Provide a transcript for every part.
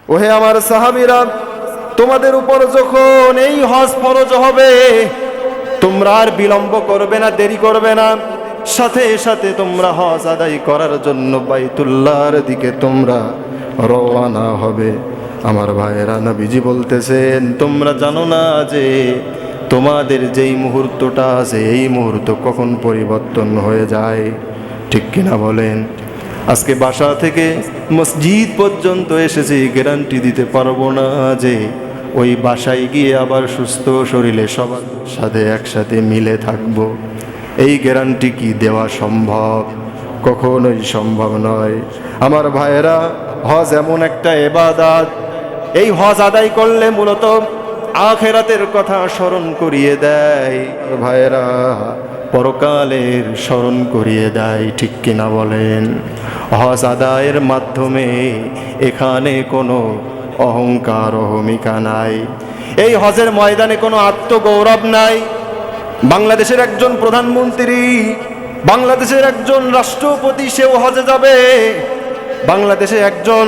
ওহে আমার সাহাবীরা, তোমাদের উপর যখন এই হজ ফরজ হবে, তোমরা আর বিলম্ব করবে না, দেরি করবে না, সাথে সাথে তোমরা হজ আদায় করার জন্য বাইতুল্লাহর দিকে তোমরা রওনা হবে। আমার ভাইয়েরা, নবীজি বলতেছেন, তোমরা জানো না যে তোমাদের যেই মুহূর্তটা আছে এই মুহূর্ত কখন পরিবর্তন হয়ে যায়? ঠিক কিনা বলেন? আজকে বাসা থেকে মসজিদ পর্যন্ত এসেছি, গ্যারান্টি দিতে পারবো না যে ওই বাসায় গিয়ে আবার সুস্থ শরীরে সবার সাথে একসাথে মিলে থাকবো। এই গ্যারান্টি কি দেওয়া সম্ভব? কখনোই সম্ভব নয়। আমার ভাইয়েরা, হজ এমন একটা ইবাদত, এই হজ আদায় করলে মূলত আখিরাতের কথা স্মরণ করিয়ে দেয়। ভাইয়েরা, পরকালের স্মরণ করিয়ে দেয়। ঠিক কিনা বলেন? হজ আদায়ের মাধ্যমে এখানে কোনো অহংকার অহমিকা নাই। এই হজের ময়দানে কোনো আত্মগৌরব নাই। বাংলাদেশের একজন প্রধানমন্ত্রী, বাংলাদেশের একজন রাষ্ট্রপতি, সেও হজে যাবে। বাংলাদেশে একজন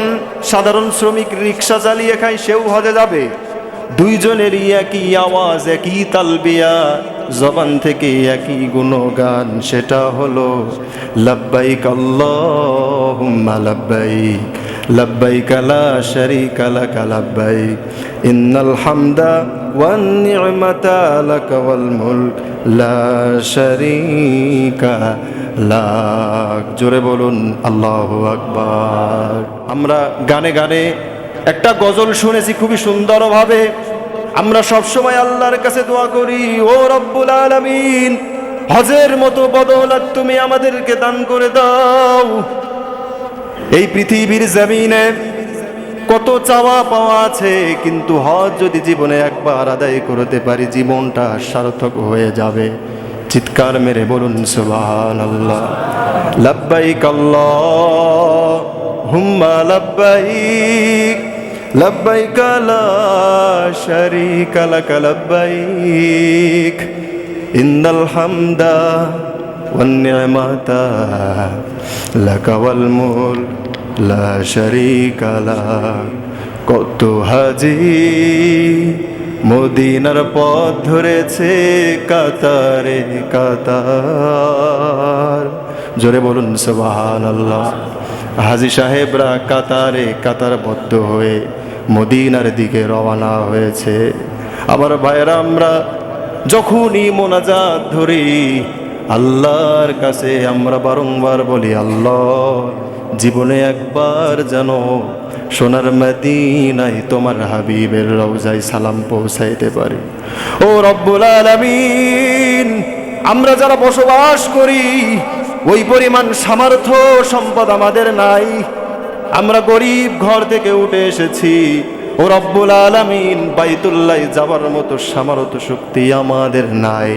সাধারণ শ্রমিক রিক্সা চালিয়ে খায়, সেও হজে যাবে। দুইজনেরই একই আওয়াজ, একই তালবিয়া, জবান থেকে একই গুণগান, সেটা হলো লাব্বাইক আল্লাহুম্মা লাব্বাইক, লাব্বাইক লা শারীকা লাক লাব্বাইক, ইন্নাল হামদা ওয়ান নি'মাতা লাক ওয়াল মুলক লা শারীকা লাক। জোরে বলুন আল্লাহু আকবার। আমরা গানে গানে একটা গজল শুনেছি খুবই সুন্দরভাবে। আমরা সবসময় আল্লাহর কাছে দোয়া করি, ও রব্বুল আলামিন, হজের মতো বদৌলত তুমি আমাদেরকে দান করে দাও। এই পৃথিবীর জমিনে কত চাওয়া পাওয়া আছে, কিন্তু হজ যদি জীবনে একবার আদায় করতে পারি, জীবনটা সার্থক হয়ে যাবে। চিৎকার মেরে বলুন সুবহানাল্লাহ। লাব্বাইক আল্লাহুম্মা লাব্বাইক, লাব্বাইক লা শারীকা লাক লাব্বাইক, ইন্নাল হামদা ওয়ান নি'মাতা লাক ওয়াল মুলক লা শারীকা লাক। কত হাজি মদিনার পথ ধরেছে কাতারে কাতার। জোরে বলুন সুবহানাল্লাহ। হাজী সাহেবরা কাতারে কাতারবদ্ধ হয়ে মদিনার দিকে রওনা হয়েছে। আমার ভাইয়েরা, আমরা যখনই মোনাজাত ধরি আল্লাহর কাছে, আমরা বারংবার বলি, আল্লাহ, জীবনে একবার যেন সোনার মদিনায় তোমার হাবিবের রওজায় সালাম পৌঁছাইতে পারি। ও রব্বুল আলামিন, আমরা যারা বসবাস করি ওই পরিমাণ সামর্থ্য সম্পদ আমাদের নাই। আমরা গরিব ঘর থেকে উঠে এসেছি। ও রব্বুল আলামিন, বাইতুল্লাহ যাবার মতো সামর্থ্য শক্তি আমাদের নাই।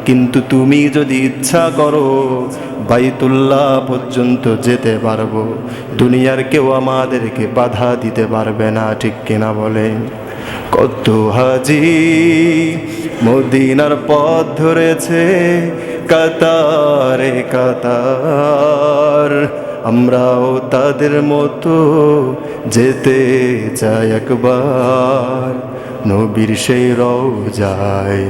কিন্তু তুমি যদি ইচ্ছা করো বাইতুল্লাহ পর্যন্ত যেতে পারবো। দুনিয়ার কেউ আমাদেরকে বাধা দিতে পারবে না। ঠিক কিনা বলেন? কত হাজি মদিনার পথ ধরেছে কাতারে কাতার, আমরাও তাদের মতো যেতে চাই একবার নবীর সেই রওজায়,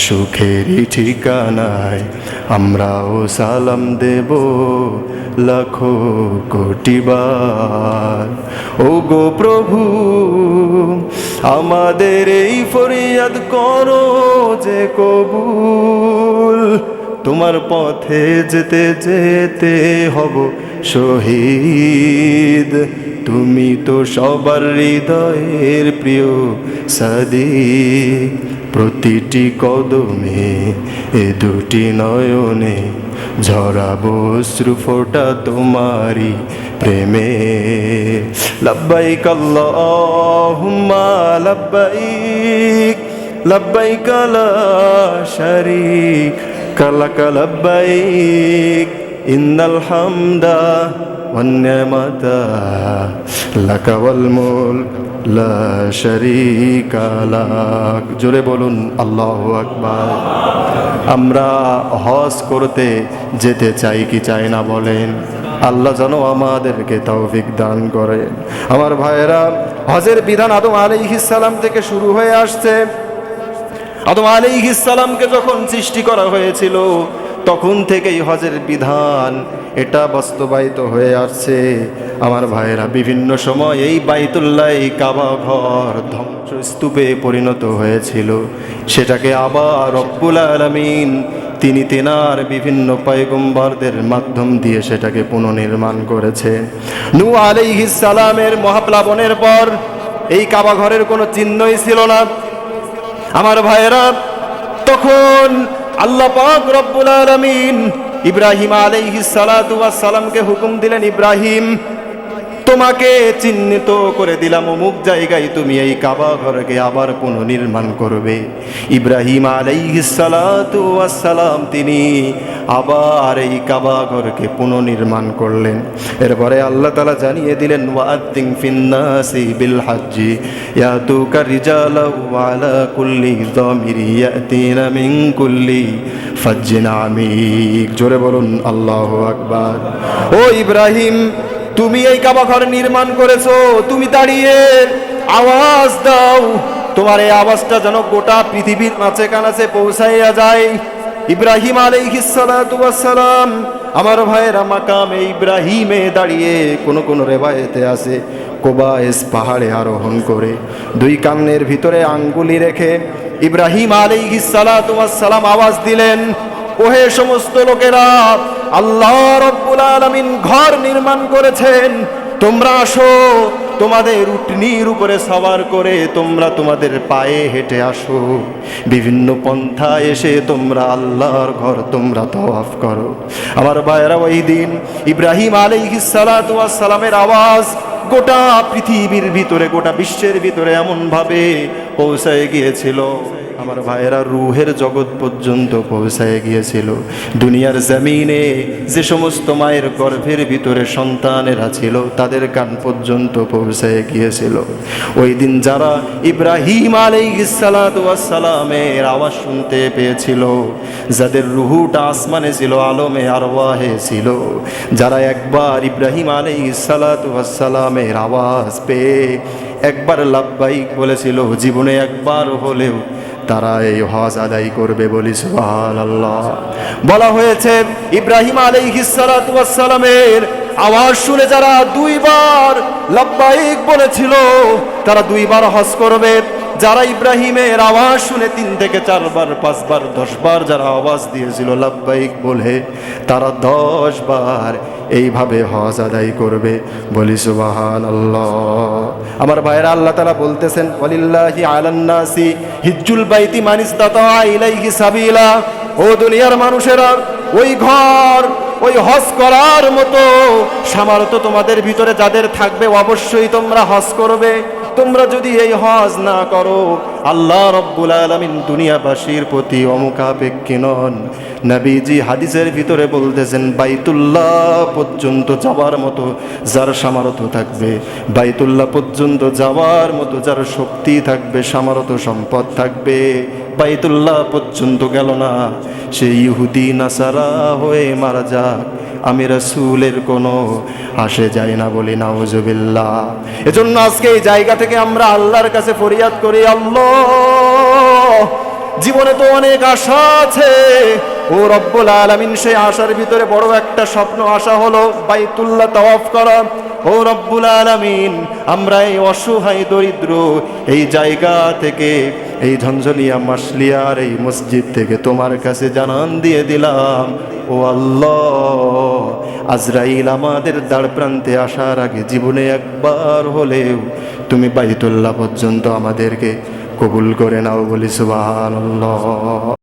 সুখেরই ঠিকানায় আমরাও সালাম দেব লাখো কোটি বার। ও গো প্রভু, আমাদের এই ফরিয়াদ করো যে কবুল, তোমার পথে যেতে যেতে হব শহীদ। তুমি তো সবার হৃদয়ের প্রিয় সাদিক, প্রতিটি কদমে এ দুটি নয়নে ঝরাবো অশ্রু ফোঁটা তোমারি প্রেমে। লাব্বাইক আল্লাহুম্মা লাব্বাইক, লাব্বাইক লা শারীকা লাক লাব্বাইক, ইন্নাল হামদা ওয়ান নি'মাতা লাক ওয়াল মুলক লা শারীকা লাক। জোরে বলুন আল্লাহু আকবার। আমরা হজ করতে যেতে চাই কি চাই না বলেন? আল্লাহ যেন আমাদেরকে তৌফিক দান করেন। আমার ভাইয়েরা, হজের বিধান আদম আলাইহিস সালাম থেকে শুরু হয়ে আসছে। আদম আলাইহিস সালামকে যখন সৃষ্টি করা হয়েছিল তখন থেকেই হজের বিধান এটা বাস্তবায়িত হয়ে আসছে। আমার ভাইয়েরা, বিভিন্ন সময় এই বাইতুল্লাহ, এই কাবা ঘর ধ্বংসস্তূপে পরিণত হয়েছিল। সেটাকে আবার রব্বুল আলামিন তিনি তেনার বিভিন্ন পয়গম্বরদের মাধ্যম দিয়ে সেটাকে পুনর্নির্মাণ করেছেন। নূহ আলাইহিস সালামের মহাপ্লাবনের পর এই কাবা ঘরের কোনো চিহ্নই ছিল না। আমার ভাইয়েরা, তখন আল্লাহ পাক রব্বুল আলামিন ইব্রাহিম আলাইহিস সালাতু ওয়াস সালামকে হুকুম দিলেন, ইব্রাহিম, তোমাকে চিহ্নিত করে দিলাম, অমুক জায়গায় তুমি এই কাবা ঘরকে আবার পুনর্নির্মাণ করবে। ইব্রাহিম আলাইহিস সালাতু ওয়াস সালাম তিনি আবার এই কাবা ঘরকে পুনর্নির্মাণ করলেন। এরপরে আল্লাহ তাআলা জানিয়ে দিলেন, ওয়াআদ্দিন ফিন্নাসি বিল হজ্জি ইয়াতুকা রিজালাও ওয়া আলা কুল্লি যামিরি ইয়াতিনা মিন কুল্লি ফাজ্জিন আমিক। জোরে বলুন আল্লাহু আকবার। ও ইব্রাহিম, তুমি এই কাবা ঘর নির্মাণ করেছো, তুমি দাঁড়িয়ে আওয়াজ দাও, তোমার এই আওয়াজটা যেন গোটা পৃথিবীর মাঝে কানাচে পৌঁছাইয়া যায়। ইব্রাহিম আলাইহিস সালাতু ওয়াস সালাম, আমার ভাইয়েরা, মাকামে ইব্রাহিমে দাঁড়িয়ে কোন রেওয়ায়েতে আছে কোবায়েস পাহাড়ে আরোহণ করে দুই কানের ভিতরে আঙ্গুলি রেখে ইব্রাহিম আলাইহিস সালাতু ওয়াস সালাম আওয়াজ দিলেন, ওহে সমস্ত লোকেরা, আল্লাহ রব্বুল আলামিন ঘর নির্মাণ করেছেন, তোমরা আসো, তোমাদের উটনির উপরে সওয়ার করে তোমরা তোমাদের পায়ে হেঁটে আসো, বিভিন্ন পন্থা এসে তোমরা আল্লাহর ঘর তোমরা তাওয়াফ করো। আমার ভাইয়েরা, ওই দিন ইব্রাহিম আলাইহিস সালাতু ওয়াস সালামের আওয়াজ গোটা পৃথিবীর ভিতরে, গোটা বিশ্বের ভিতরে এমনভাবে পৌঁছায় গিয়েছিল, আমার ভাইয়েরা, রুহের জগৎ পর্যন্ত পৌঁছায় গিয়েছিল। দুনিয়ার জমিনে যে সমস্ত মায়ের গর্ভের ভিতরে সন্তানেরা ছিল তাদের কান পর্যন্ত পৌঁছায় গিয়েছিল। ওই দিন যারা ইব্রাহিম আলাইহিস সালাতু ওয়াস সালামের আওয়াজ শুনতে পেয়েছিল, যাদের রুহুটা আসমানে ছিল, আলমে আরওয়াহে ছিল, যারা একবার ইব্রাহিম আলাইহিস সালাতু ওয়াস সালামের আওয়াজ পেয়ে একবার লাব্বাইক বলেছিল, জীবনে একবার হলেও তারা এই হজ আদায় করবে, বলি সুবহানাল্লাহ। বলা হয়েছে ইব্রাহিম আলাইহিস সালাতু ওয়াস সালামের আওয়াজ শুনে যারা দুইবার লাব্বাইক বলেছিল তারা দুইবার হজ করবে। যারা ইব্রাহিমের আওয়াজ শুনে 3 থেকে 4 বার, 5 বার, 10 বার যারা আওয়াজ দিয়েছিল লাব্বাইক বলে, তারা 10 বার এইভাবে হজ আদায় করবে, বলি সুবহানাল্লাহ। আমার ভাইরা, আল্লাহ তাআলা বলতেছেন, ওয়ালিল্লাহি আলান নাসি হিজ্জুল বাইতি মান ইসতাতা ইলাইহি সাবিলা। ও দুনিয়ার মানুষেরা, ওই ঘর, ওই হজ করার মতো সামর্থ্য তোমাদের ভিতরে যাদের থাকবে অবশ্যই তোমরা হজ করবে। তোমরা যদি এই হজ না করো, আল্লাহ রব্বুল আলামিন দুনিয়াবাসীর প্রতি অমুখাপেক্ষী নন। নবীজি হাদিসের ভিতরে বলতেছেন, বাইতুল্লাহ পর্যন্ত যাওয়ার মতো যার সামর্থ্য থাকবে, বাইতুল্লাহ পর্যন্ত যাওয়ার মতো যার শক্তি থাকবে, সামর্থ্য সম্পদ থাকবে, বাইতুল্লাহ পর্যন্ত গেল না, সে ইহুদি নাসারা হয়ে মারা যাক, আমি রাসূলের কোনো আসে যায় না, বলি নাউজুবিল্লাহ। এজন্য আজকে এই জায়গা থেকে আমরা আল্লাহর কাছে ফরিয়াদ করি, আল্লাহ, জীবনে তো অনেক আশা আছে, ও রব্বুল আলামিন, সেই আশার ভিতরে বড় একটা স্বপ্ন আশা হলো বাইতুল্লাহ তাওয়াফ করা। ও রব্বুল আলামিন, আমরা এই অসহায় দরিদ্র এই জায়গা থেকে, এই ঝঞ্ঝনিয়া মাসলিয়ার এই মসজিদ থেকে তোমার কাছে জানান দিয়ে দিলাম, ও আল্লাহ, আজরাইল আমাদের দ্বার প্রান্তে আসার আগে জীবনে একবার হলেও তুমি বাইতুল্লাহ পর্যন্ত আমাদেরকে কবুল করে নাও, বলি সুবহানাল্লাহ।